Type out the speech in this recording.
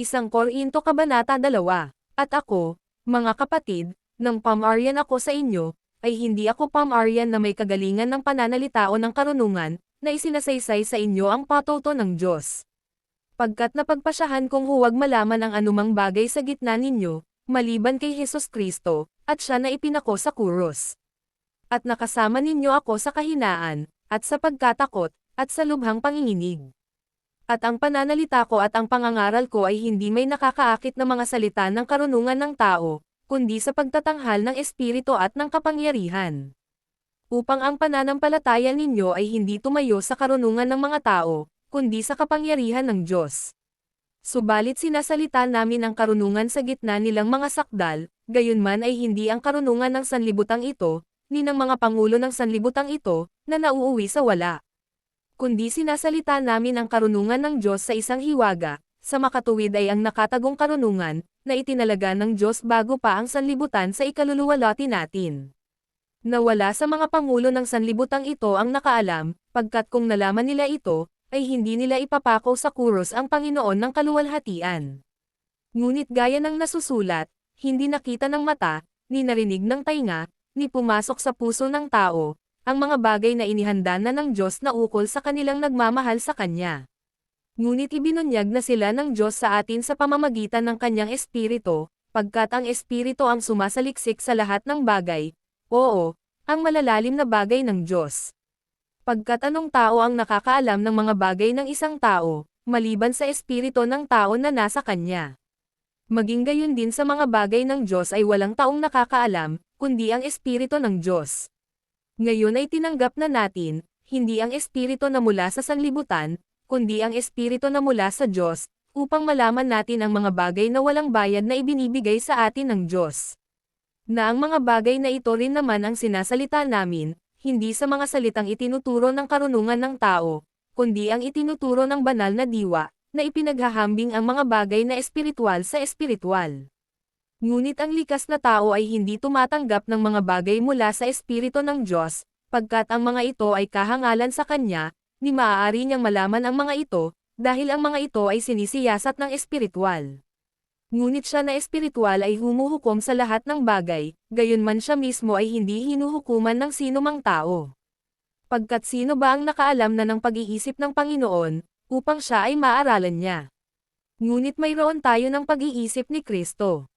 Korinto Kabanata 2. At ako, mga kapatid, nang pamarian ako sa inyo, ay hindi ako pamarian na may kagalingan ng pananalita o ng karunungan, na isinasaysay sa inyo ang patuto ng Diyos. Pagkat napagpasyahan kong huwag malaman ang anumang bagay sa gitna ninyo, maliban kay Hesus Kristo, at siya na ipinako sa krus. At nakasama ninyo ako sa kahinaan, at sa pagkatakot, at sa lubhang panginginig. At ang pananalita ko at ang pangangaral ko ay hindi may nakakaakit na mga salita ng karunungan ng tao, kundi sa pagtatanghal ng Espiritu at ng kapangyarihan. Upang ang pananampalataya ninyo ay hindi tumayo sa karunungan ng mga tao, kundi sa kapangyarihan ng Diyos. Subalit sinasalita namin ang karunungan sa gitna nilang mga sakdal, gayunman ay hindi ang karunungan ng sanlibutang ito, ni ng mga pangulo ng sanlibutang ito, na nauuwi sa wala. Kundi sinasalita namin ang karunungan ng Diyos sa isang hiwaga, sa makatuwid ay ang nakatagong karunungan, na itinalaga ng Diyos bago pa ang sanlibutan sa ikaluluwalhati natin. Nawala sa mga pangulo ng sanlibutang ito ang nakaalam, pagkat kung nalaman nila ito, ay hindi nila ipapako sa krus ang Panginoon ng kaluwalhatian. Ngunit gaya ng nasusulat, hindi nakita ng mata, ni narinig ng tainga, ni pumasok sa puso ng tao, ang mga bagay na inihanda na ng Diyos na ukol sa kanilang nagmamahal sa Kanya. Ngunit ibinunyag na sila ng Diyos sa atin sa pamamagitan ng Kanyang Espiritu, pagkat ang Espiritu ang sumasaliksik sa lahat ng bagay, oo, ang malalalim na bagay ng Diyos. Pagkat anong tao ang nakakaalam ng mga bagay ng isang tao, maliban sa Espiritu ng tao na nasa Kanya. Maging gayon din sa mga bagay ng Diyos ay walang taong nakakaalam, kundi ang Espiritu ng Diyos. Ngayon ay tinanggap na natin, hindi ang Espiritu na mula sa sanlibutan, kundi ang Espiritu na mula sa Diyos, upang malaman natin ang mga bagay na walang bayad na ibinibigay sa atin ng Diyos. Na ang mga bagay na ito rin naman ang sinasalita namin, hindi sa mga salitang itinuturo ng karunungan ng tao, kundi ang itinuturo ng banal na diwa, na ipinaghahambing ang mga bagay na espiritual sa espiritual. Ngunit ang likas na tao ay hindi tumatanggap ng mga bagay mula sa Espiritu ng Diyos, pagkat ang mga ito ay kahangalan sa Kanya, ni maaari niyang malaman ang mga ito, dahil ang mga ito ay sinisiyasat ng espiritual. Ngunit siya na espiritual ay humuhukom sa lahat ng bagay, gayunman siya mismo ay hindi hinuhukuman ng sino mang tao. Pagkat sino ba ang nakaalam na ng pag-iisip ng Panginoon, upang siya ay maaralan niya? Ngunit mayroon tayo ng pag-iisip ni Kristo.